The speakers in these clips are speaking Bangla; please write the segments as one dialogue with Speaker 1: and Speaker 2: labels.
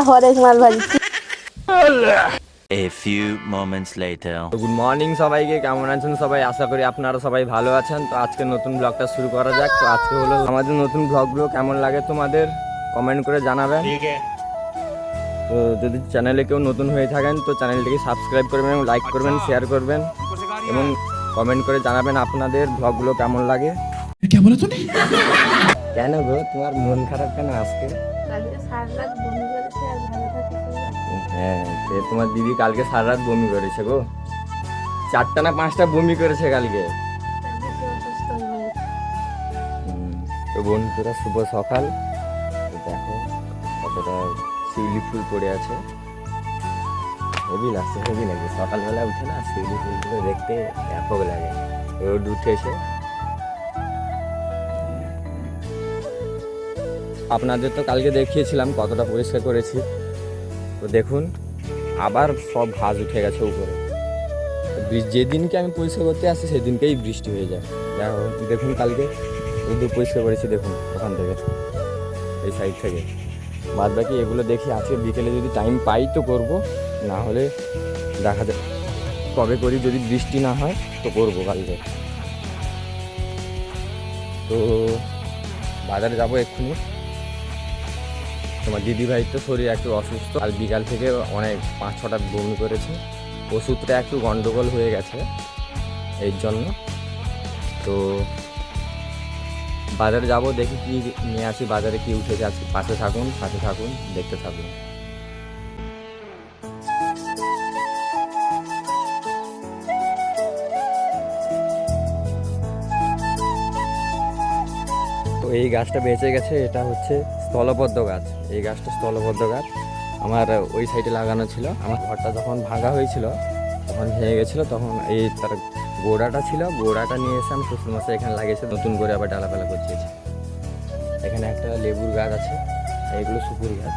Speaker 1: হরেক মাল ভাজি।
Speaker 2: A few moments later.
Speaker 3: Good morning সবাইকে, কেমন আছেন সবাই? আশা করি আপনারা সবাই ভালো আছেন। তো আজকে নতুন ব্লগটা শুরু করা যাক। তো আজকে হলো আমাদের নতুন ব্লগগুলো কেমন লাগে তোমাদের কমেন্ট করে জানাবেন। তো যদি চ্যানেলে কেউ নতুন হয়ে থাকেন তো চ্যানেলটিকে সাবস্ক্রাইব করবেন, লাইক করবেন, শেয়ার করবেন এবং কমেন্ট করে জানাবেন আপনাদের ব্লগগুলো কেমন লাগে। কেন গো, তোমার মন খারাপ কেন আজকে? হ্যাঁ, তোমার দিদি কালকে সারা রাত বমি করেছে গো, 4টা না 5টা বমি করেছে কালকে। তো বন্ধুরা শুভ সকাল। দেখো কতটা শিউলি ফুল পড়ে আছে, হেভি লাগছে, হেভি লাগে। সকালবেলা উঠে না শিউলি ফুলগুলো দেখতে ব্যাপক লাগে। রোদ উঠেছে। আপনাদের তো কালকে দেখিয়েছিলাম কতটা পরিষ্কার করেছি। তো দেখুন আবার সব ঘাস উঠে গেছে উপরে। যেদিনকে আমি পরিষ্কার করতে আসি সেদিনকেই বৃষ্টি হয়ে যায়। দেখুন কালকে রোদ পরিষ্কার করেছি, দেখুন ওখান থেকে, এই সাইড থেকে। বাদ বাকি এগুলো দেখি আজকে বিকেলে যদি টাইম পাই তো করব, না হলে দেখা যাবে কবে করি। যদি বৃষ্টি না হয় তো করবো কালকে। তো বাজারে যাবো এক্ষুনি। তোমার দিদিভাই তো শরীর একটু অসুস্থ, আর বিকাল থেকে অনেক 5-6টা বমি করেছে। ওষুধটা একটু গন্ডগোল হয়ে গেছে এই জন্য। তো বাজারে যাব, দেখি কি নিয়ে আসি, বাজারে কি উঠেছে আজকে। পাশে থাকুন, দেখতে থাকুন। তো এই গাছটা বেঁচে গেছে, এটা হচ্ছে স্থলপদ্ম গাছ। এই গাছটা স্থলপদ্ম গাছ আমার ওই সাইডে লাগানো ছিল। আমার ঘরটা যখন ভাঙা হয়েছিল তখন ভেঙে গেছিলো, তখন এই তার গোড়াটা ছিল, গোড়াটা নিয়ে এসে আমি শ্বশুরমশাই এখানে লাগিয়েছে, নতুন করে আবার ডালাপালা করছিয়েছে। এখানে একটা লেবুর গাছ আছে, এগুলো সুপুরি গাছ।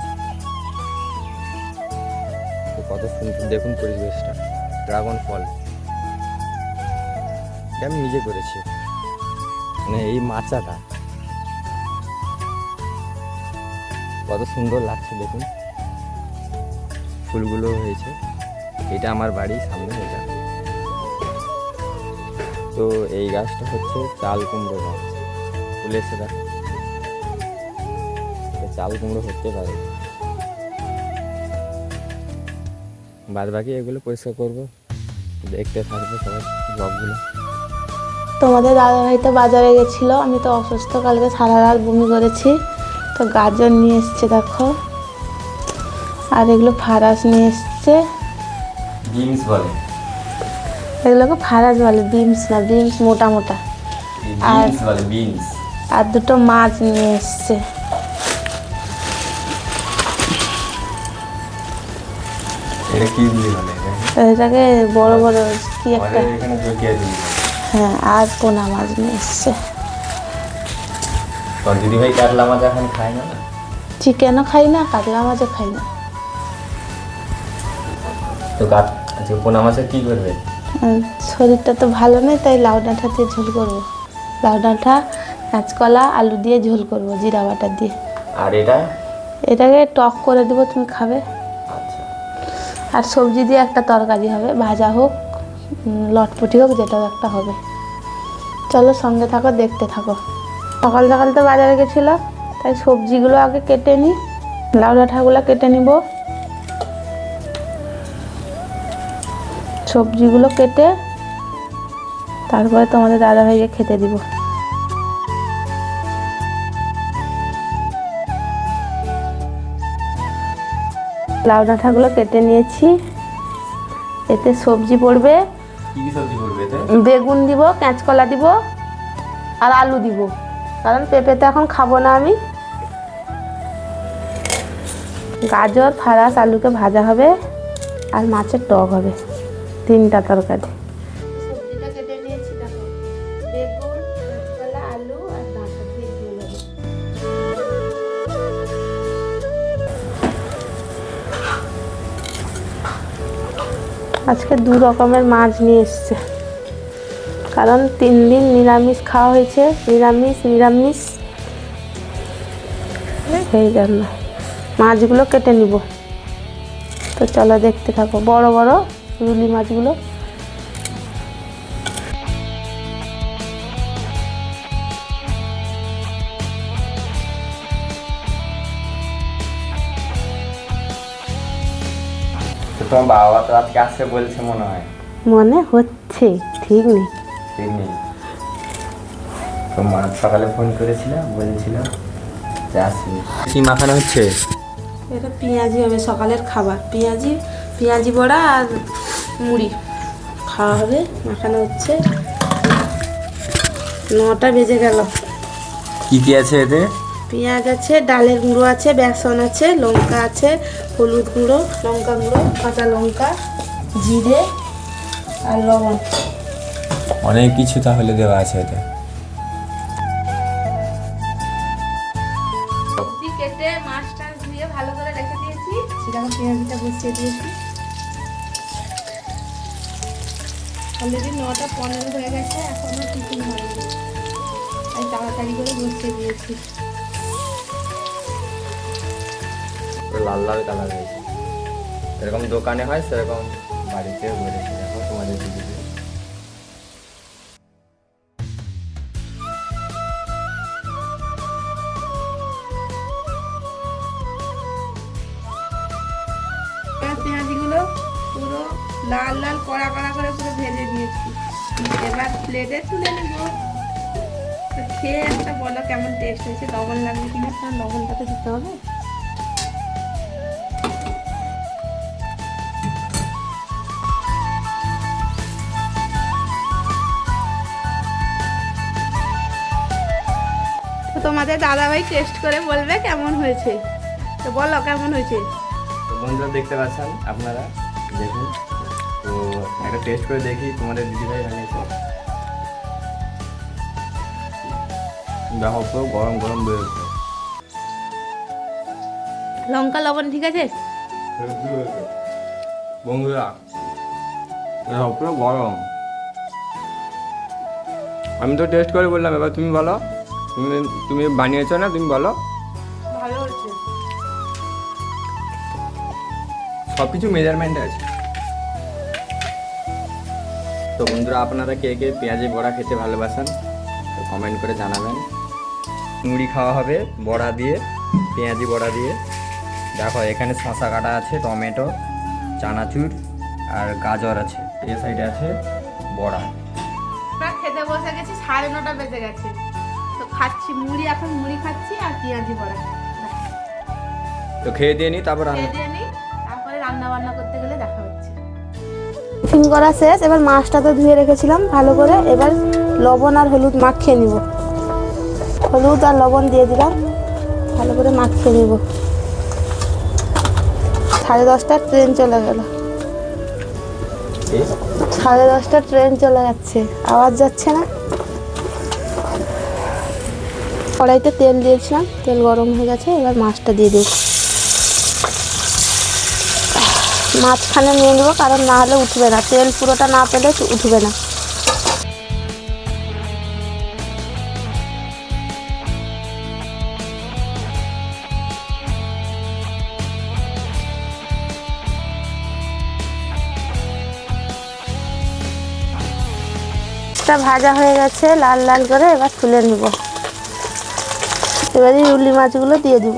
Speaker 3: তো কত সুন্দর দেখুন পরিবেশটা। ড্রাগন ফল এটা আমি নিজে করেছি, মানে এই মাচাটা কত সুন্দর লাগছে দেখুন, ফুলগুলো হয়েছে। এটা আমার বাড়ির সামনে এটা। তো এই গাছটা হচ্ছে চাল কুমড়ো গাছ, ফুলেছে দেখো, চাল কুমড়ো হতে পারে। বাদ বাকি এগুলো পরিষ্কার করবো, দেখতে থাকবো সবাই ব্লগগুলো।
Speaker 1: তোমাদের দাদাভাই তো বাজারে গেছিল, আমি তো অসুস্থ, কালকে সারা রাত বমি করেছি। তো গাজর নিয়ে এসছে দেখো, আর এগুলো ফারাস নিয়ে এসছে।
Speaker 3: বিনস বলে
Speaker 1: এগুলোকে ফারাস বলে, বিনস না, বিনস মোটা মোটা।
Speaker 3: বিনস বলে, বিনস।
Speaker 1: আর দুটো মাছ নিয়ে এসছে।
Speaker 3: এটা কি দিয়ে বলে?
Speaker 1: এটাকে বড় বড় কি একটা,
Speaker 3: এখানে জকিয়া দিয়ে।
Speaker 1: হ্যাঁ, আর পোনা মাছ নিয়ে এসছে।
Speaker 3: তোর দিদিভাই কাতলা মাছ এখন খায় না?
Speaker 1: চিকেনও খাই না, কাতলা মাছও খাই না।
Speaker 3: তো আজকে পোনা মাছের কি করবে?
Speaker 1: শরীরটা তো ভালো নেই, তাই লাউ ডাঁটা দিয়ে ঝোল করবো। লাউ ডাঁটা, কাঁচকলা, আলু দিয়ে ঝোল করবো জিরা বাটা দিয়ে।
Speaker 3: আর
Speaker 1: এটাকে টক করে দেবো, তুমি খাবে।
Speaker 3: আচ্ছা।
Speaker 1: আর সবজি দিয়ে একটা তরকারি হবে, ভাজা হোক লটপটি হোক, যেটাও একটা হবে। চলো সঙ্গে থাকো, দেখতে থাকো। সকাল সকাল তো বাজারে গেছিলো, তাই সবজিগুলো আগে কেটে নিই। লাউ ডাঁটাগুলো কেটে নিব, সবজিগুলো কেটে তারপরে তোমাদের দাদাভাইকে খেতে দিব। লাউ ডাঁটাগুলো কেটে নিয়েছি, এতে সবজি পড়বে।
Speaker 3: কি সবজি করবে এতে?
Speaker 1: বেগুন দিব, কাঁচকলা দিব, আর আলু দিব, কারণ পেঁপে তো এখন খাবো না আমি। গাজর, ফারাস, আলুকে ভাজা হবে, আর মাছের টক হবে, 3টা তরকারি। সবজিটা কেটে নিয়েছি দেখো, বেগুন, কাঁচকলা, আলু আর ডাঁটা দিয়ে ঝোল হবে। আজকে 2 রকমের মাছ নিয়ে এসছে, কারণ 3 দিন নিরামিষ খাওয়া হয়েছে, নিরামিষ সেই জন্য। মাছগুলো কেটে নিব। তো চলো দেখতে থাকো, বড় বড় রুলি মাছগুলো।
Speaker 3: তো তোমার বাবা তো আজকে আসছে বলছে মনে হয়।
Speaker 1: মনে হচ্ছে, ঠিক নেই।
Speaker 3: ঠিক নেই। তো মা সকালে ফোন করেছিল, বলেছিল যে আসবে। কি মাখানো হচ্ছে?
Speaker 1: এটা পেঁয়াজি হবে, সকালের খাবার। পেঁয়াজি বড়া আর মুড়ি খাওয়া হবে, মাখানো হচ্ছে। 9টা বেজে গেল।
Speaker 3: কি কি আছে এতে?
Speaker 1: পেঁয়াজ আছে, ডালের গুঁড়ো আছে, বেসন আছে, লঙ্কা আছে, হলুদ গুঁড়ো, লঙ্কা গুঁড়ো, কাঁচা লঙ্কা, জিরে আর লবণ।
Speaker 3: অনেক কিছু তাহলে দেওয়া আছে এতে।
Speaker 1: সবজি কেটে মাছটা ধুয়ে ভালো করে রেখে দিয়েছি, সেখানে পেঁয়াজটা বসিয়ে দিয়েছি। অলরেডি 9টা 15 হয়ে গেছে, এখনো টিফিন হয়নি, তাই তাড়াতাড়ি করে বসিয়ে দিয়েছি।
Speaker 3: লাল লাল কালার হয়েছে, এরকম দোকানে হয় সেরকম বাড়িতেও করেছে। দেখো তোমাদের দিদিকে।
Speaker 1: পেঁয়াজিগুলো পুরো লাল লাল কড়া কড়া করে পুরো ভেজে নিয়েছি। এবার প্লেটে তুলে নেব। তো খেয়ে একটা বলো কেমন টেস্ট হয়েছে, লবণ লাগবে কিনা। লবণটাতে দিতে হবে। তো তোমাদের দাদাভাই টেস্ট করে বলবে কেমন হয়েছে। তো বলো কেমন হয়েছে।
Speaker 3: তো বন্ধুরা দেখতে পাচ্ছেন আপনারা, দেখুন। তো একটা টেস্ট করে দেখি তোমাদের দিদিভাই বানিয়েছে। দেখো পুরো গরম গরম বেরোচ্ছে।
Speaker 1: লঙ্কা লবণ ঠিক আছে?
Speaker 3: বন্ধুরা দেখো পুরো গরম। আমি তো টেস্ট করে বললাম, এবার তুমি বলো। তুমি বানিয়েছো না, তুমি বলো।
Speaker 1: ভালো হয়েছে।
Speaker 3: সব কিছু মেজারমেন্ট আছে। তো বন্ধুরা আপনারা কে কে পেঁয়াজি বড়া খেতে ভালোবাসেন তো কমেন্ট করে জানাবেন। মুড়ি খাওয়া হবে বড়া দিয়ে, পেঁয়াজি বড়া দিয়ে। দেখো এখানে শসা কাটা আছে, টমেটো, চানাচুর আর গাজর আছে। এই সাইডে আছে বড়া।
Speaker 1: আমরা খেতে বসে গেছি, 9:30 বেজে গেছে। তো খাচ্ছি মুড়ি, এখন মুড়ি খাচ্ছি আর পেঁয়াজি বড়া।
Speaker 3: তো খেয়ে দিয়ে নি, তারপর
Speaker 1: খেয়ে দিয়ে নিই, তারপরে রান্না বান্না করতে গেলে দেখা হচ্ছে। টিফিন করা শেষ। এবার মাছটা তো ধুয়ে রেখেছিলাম ভালো করে। এবার লবণ আর হলুদ মাখিয়ে নিব। হলুদ আর লবণ দিয়ে দিলাম, ভালো করে মাখিয়ে নিব। 10:30 ট্রেন চলে গেল। 10:30 ট্রেন চলে যাচ্ছে, আওয়াজ যাচ্ছে না। কড়াইতে তেল দিয়েছিলাম, তেল গরম হয়ে গেছে। এবার মাছটা দিয়ে দিই। মাঝখানে নিয়ে নেবো, কারণ না হলে উঠবে না। তেল পুরোটা না পেলে উঠবে না। ভাজা হয়ে গেছে লাল লাল করে, এবার তুলে নেব। এবারে রুলি মাছগুলো দিয়ে দিব।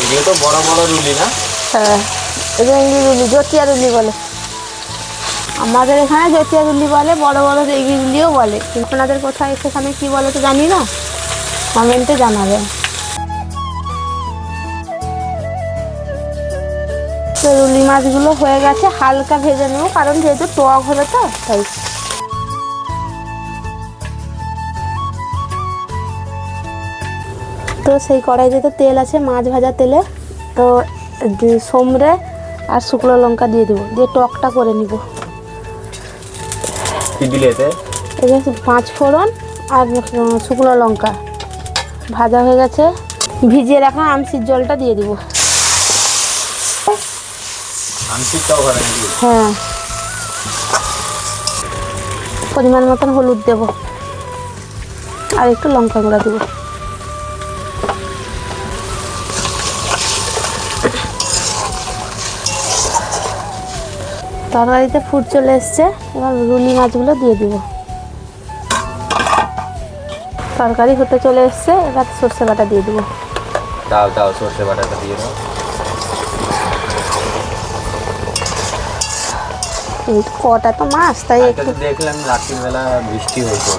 Speaker 3: এগুলো তো বড় বড় রুলি না?
Speaker 1: হ্যাঁ, এগুলো রুলি, জটিয়া রুলি বলে। আমাদের এখানে জটিয়া রুলি বলে, বড় বড় রেগি রুলিও বলে। কিন্তু আপনাদের কোথায় সেখানে কি বলে তো জানি না, কমেন্টে জানাবেন। তো রুলি মাছগুলো হয়ে গেছে, হালকা ভেজে নেব, কারণ যেহেতু টক হবে তো তাই। তো সেই কড়াইতে তো তেল আছে, মাছ ভাজা তেলে। তো সমড়ে আর শুকনো লঙ্কা দিয়ে দেবো, দিয়ে টকটা করে নিব।
Speaker 3: কি দিলে এতে?
Speaker 1: এই 5 ফোড়ন আর শুকনো লঙ্কা ভাজা হয়ে গেছে। ভিজিয়ে রাখা আমসির জলটা দিয়ে দিব।
Speaker 3: আমসিরটাও ঘরে নাকি?
Speaker 1: হ্যাঁ, পরিমাণ মতন হলুদ দেব, আর একটু লঙ্কা গুঁড়া দেবো। তরকারিতে ফুট চলে এসছে, এবার রুই মাছগুলো দিয়ে দিব। তরকারি হতে চলে এসছে, এবার সর্ষে বাটা দিয়ে দিব।
Speaker 3: দাও দাও, সর্ষে বাটাটা দিয়ে দাও।
Speaker 1: এই কটা তো মাছ, তাই
Speaker 3: আজকে
Speaker 1: একটু
Speaker 3: তো দেখলাম রাত্রিবেলা বৃষ্টি হয়েছে,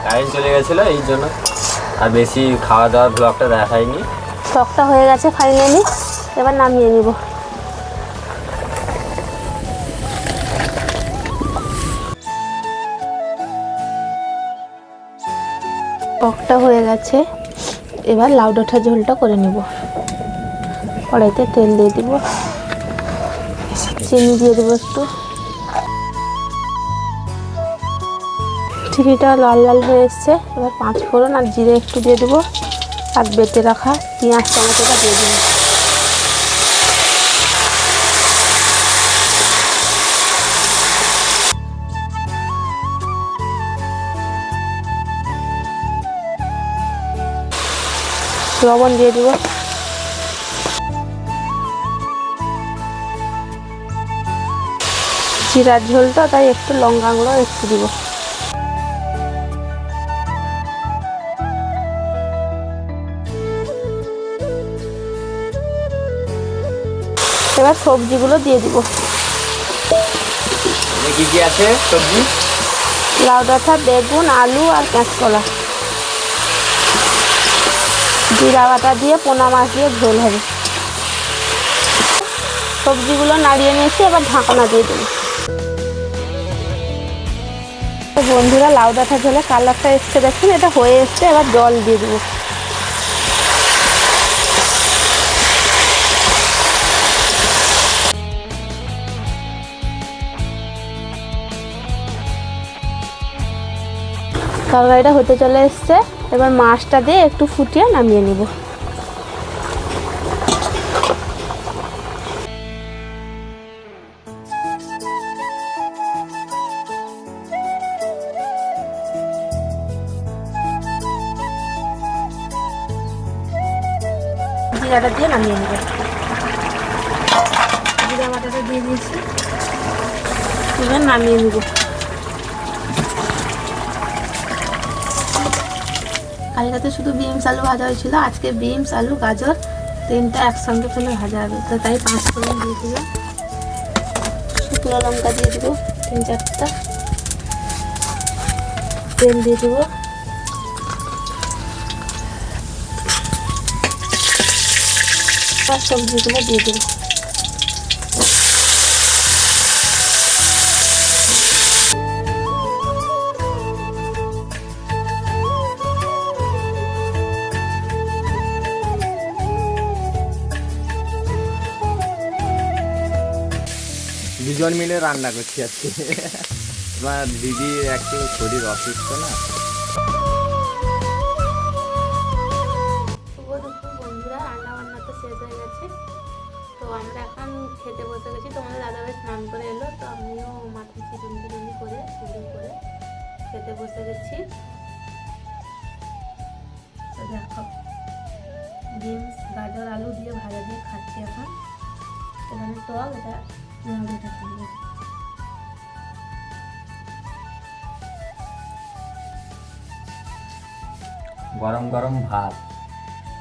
Speaker 3: কারেন্ট চলে গেছিলো এই জন্য আর বেশি খাওয়া দাওয়ার ব্লগটা দেখায়নি।
Speaker 1: টকটা হয়ে গেছে ফাইনালি, এবার নামিয়ে নিব। টকটা হয়ে গেছে, এবার লাউ ডাঁটা ঝোলটা করে নিব। কড়াইতে তেল দিয়ে দিব, চিনি দিয়ে দেবো একটু। চিনিটা লাল লাল হয়ে এসছে, এবার 5 ফোড়ন আর জিরে একটু দিয়ে দেবো, আর বেটে রাখা পেঁয়াজ টমেটোটা দিয়ে দেবো। লবণ দিয়ে দিব। জিরার ঝোলটা তাই একটু লঙ্কা গুঁড়ো একটু দিব। এবার সবজিগুলো দিয়ে দিব।
Speaker 3: কি কি আছে সবজি?
Speaker 1: লাউ ডাঁটা, বেগুন, আলু আর কাঁচকলা। জিরা বাটা দিয়ে পোনা মাছ দিয়ে ঝোল হবে। সবজিগুলো নাড়িয়ে নিয়েছি, এবার ঢাকনা দিয়ে দেবো। বন্ধুরা, লাউ ডাঁটা ঝোলে কালারটা এসছে দেখুন, এটা হয়ে এসছে, এবার জল দিয়ে দেবো। তরকারিটা হতে চলে এসছে, এবার মাছটা দিয়ে একটু ফুটিয়ে নামিয়ে নিব। জিরাটা দিয়ে নামিয়ে নেব। জিরা বাটাটা দিয়ে দিয়েছি, এবার নামিয়ে নেব। কালকে শুধু বিনস আলু ভাজা হয়েছিল, আজকে বিনস আলু গাজর তিনটা একসঙ্গে ফেলে ভাজা হবে, তো তাই 5 ফোড়ন দিয়ে দিলাম। শুকনো লঙ্কা দিয়ে দেবো 3-4টা, তেল দিয়ে দেবো। আর সবজিগুলো দিয়ে দেবো।
Speaker 3: দুজন মিলে রান্না করছি আজকে। তোমার দিদির একটু শরীর অসুস্থ না।
Speaker 1: শুভ দুপুর বন্ধুরা, রান্না বান্না তো শেষ হয়ে গেছে, তো আমরা এখন খেতে বসে গেছি। তোমাদের দাদাভাই স্নান করে এলো, তো আমিও মাথায় চিরুনি করে সিঁদুর করে খেতে বসে গেছি। তো দেখো, বিনস গাজর আলু দিয়ে ভাজা দিয়ে খাচ্ছি এখন। এখানে টক, এটা এটা খাবো।
Speaker 3: গরম গরম ভাত,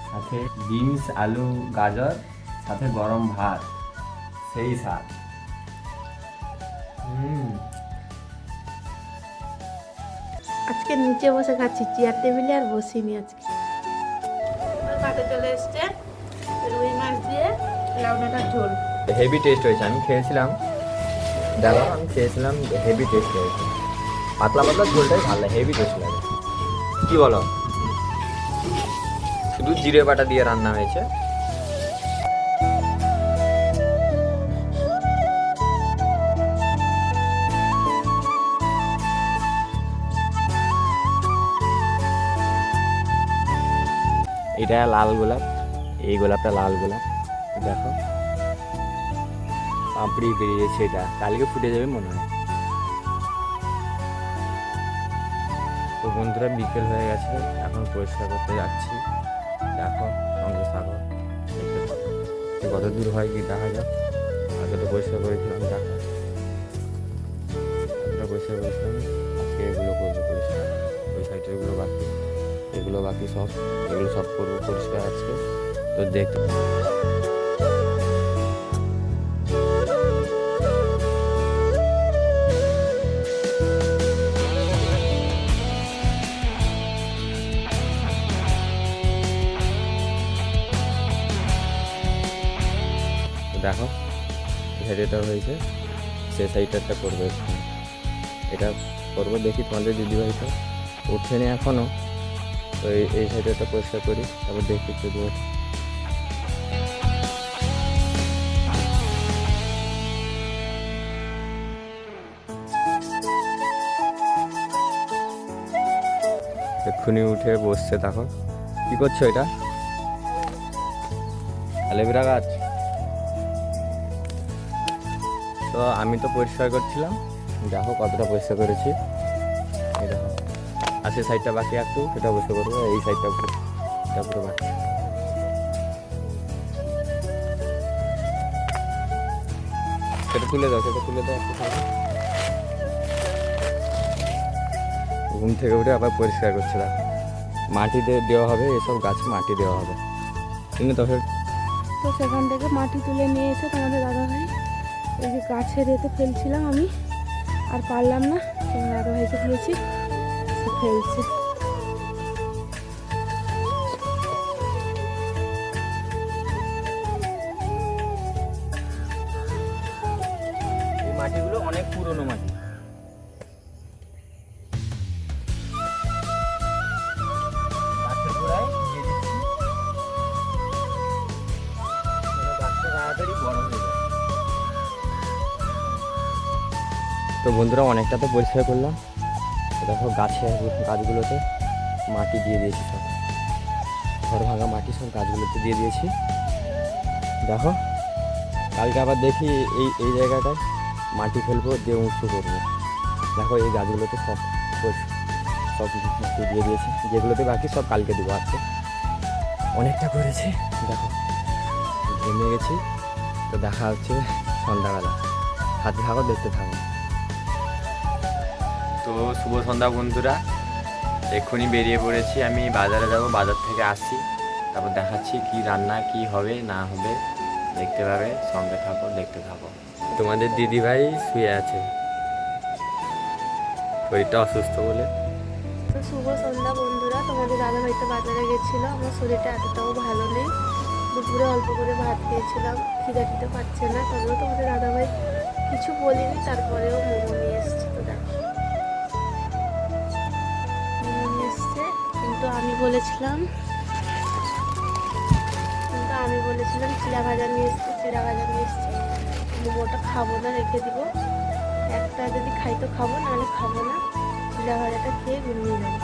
Speaker 3: সাথে বিনস আলু গাজর, সাথে গরম ভাত, সেই স্বাদ।
Speaker 1: আজকে নিচে বসে খাচ্ছি, চেয়ার টেবিলে আর বসিনি আজকে। খাতে চলে এসছে রুই মাছ দিয়ে লাউ ডাঁটার ঝোল।
Speaker 3: হেভি টেস্ট হয়েছে, আমি খেয়েছিলাম, দেখো আমি খেয়েছিলাম, হেভি টেস্ট হয়েছে। পাতলা পাতলা ঝোলটাই ভালো লাগে, হেভি টেস্ট লাগে। কি বলো? শুধু জিরে বাটা দিয়ে রান্না হয়েছে। এটা লাল গোলাপ, এই গোলাপটা লাল গোলাপ, দেখো পাপড়ি বেরিয়েছে, এটা কালকে ফুটে যাবে মনে হয়। বন্ধুরা বিকেল হয়ে গেছে, এখন পরিষ্কার করতে যাচ্ছি। দেখো সঙ্গে থাকো, দেখতে থাকো। কত দূর হয় কি দেখা যাক। আগে তো পরিষ্কার করেছিলাম, দেখো এতটা পরিষ্কার করেছিলাম। আজকে এগুলো করবো পরিষ্কার, ওই সাইডের এগুলো বাকি, এগুলো বাকি সব, এগুলো সব করবো পরিষ্কার আজকে। তো দেখতে দেখো সাইডটা হয়েছে, সে সাইডটা করবো এক্ষুনি। এটা করবো, দেখি তোমাদের দিদিভাইটা উঠেনি এখনও। তো এই সাইডটা পরিষ্কার করি, তারপর দেখি একটু দূর। এক্ষুনি উঠে বসছে, দেখো কি করছো? এটা অ্যালোভেরা গাছ। তো আমি তো পরিষ্কার করছিলাম, দেখো কতটা পরিষ্কার করেছি। এই দেখো, আর সে সাইডটা বাকি একটু, সেটা পরিষ্কার করবো। এই সাইডটা পুরো বাকি। সেটা তুলে দাও, সেটা তুলে দাও একটু। ঘুম থেকে উঠে আবার পরিষ্কার করছে, দেখো মাটি দেওয়া হবে, এসব গাছে মাটি দেওয়া হবে। কিন্তু তখন
Speaker 1: তো সেখান থেকে মাটি তুলে নিয়ে এসে তোমাদের দাদাভাই এই যে গাছের এতে ফেলছিলাম আমি, আর পারলাম না, তোমার দাদাভাইকে দিয়েছি, সে ফেলছে।
Speaker 3: এই মাটিগুলো অনেক পুরনো মাটি। গাছের গোড়ায় দিয়ে দিচ্ছি, গাছটা তাড়াতাড়ি বড় হয়ে যায়। তো বন্ধুরা অনেকটা তো পরিষ্কার করলাম। দেখো গাছগুলোতে মাটি দিয়ে দিয়েছি, সব ঘর ভাঙা মাটি সব গাছগুলোতে দিয়ে দিয়েছি। দেখো কালকে আবার দেখি এই জায়গাটায় মাটি ফেলবো, দিয়ে উঁচু করবো। দেখো এই গাছগুলোতে সব মাটি দিয়ে দিয়েছি, যেগুলোতে বাকি সব কালকে দেবো। আজকে অনেকটা করেছি, দেখো ঘেমে গেছি। তো দেখা হচ্ছে সন্ধ্যাবেলা, হাতে থাকো, দেখতে থাকো। তো শুভ সন্ধ্যা বন্ধুরা, এক্ষুনি বেরিয়ে পড়েছি, আমি বাজারে যাব। বাজার থেকে আসি, তারপর দেখাচ্ছি কি রান্না কি হবে না হবে, দেখতে পাবে। সঙ্গে থাকো, দেখতে থাকো। তোমাদের দিদিভাই শুয়ে আছে, শরীরটা অসুস্থ বলে।
Speaker 1: তো শুভ সন্ধ্যা বন্ধুরা, তোমাদের দাদাভাই তো বাজারে গেছিলো, আমার শরীরটা এতটাও ভালো নেই। দুপুরে অল্প করে ভাত খেয়েছিলাম, খিদে খেতে পারছে না, তবুও তোমাদের দাদাভাই কিছু বলিনি, তারপরেও মোমো নিয়ে এসছে। তো দেখো মোমো নিয়ে এসছে, কিন্তু আমি বলেছিলাম চিড়া ভাজা নিয়ে এসছে, চিড়া ভাজা নিয়ে এসছে। মোমোটা খাবো না, রেখে দিব, একটা যদি খাই তো খাবো, নাহলে খাবো না। চিড়া ভাজাটা খেয়ে ঘুমিয়ে যাবো।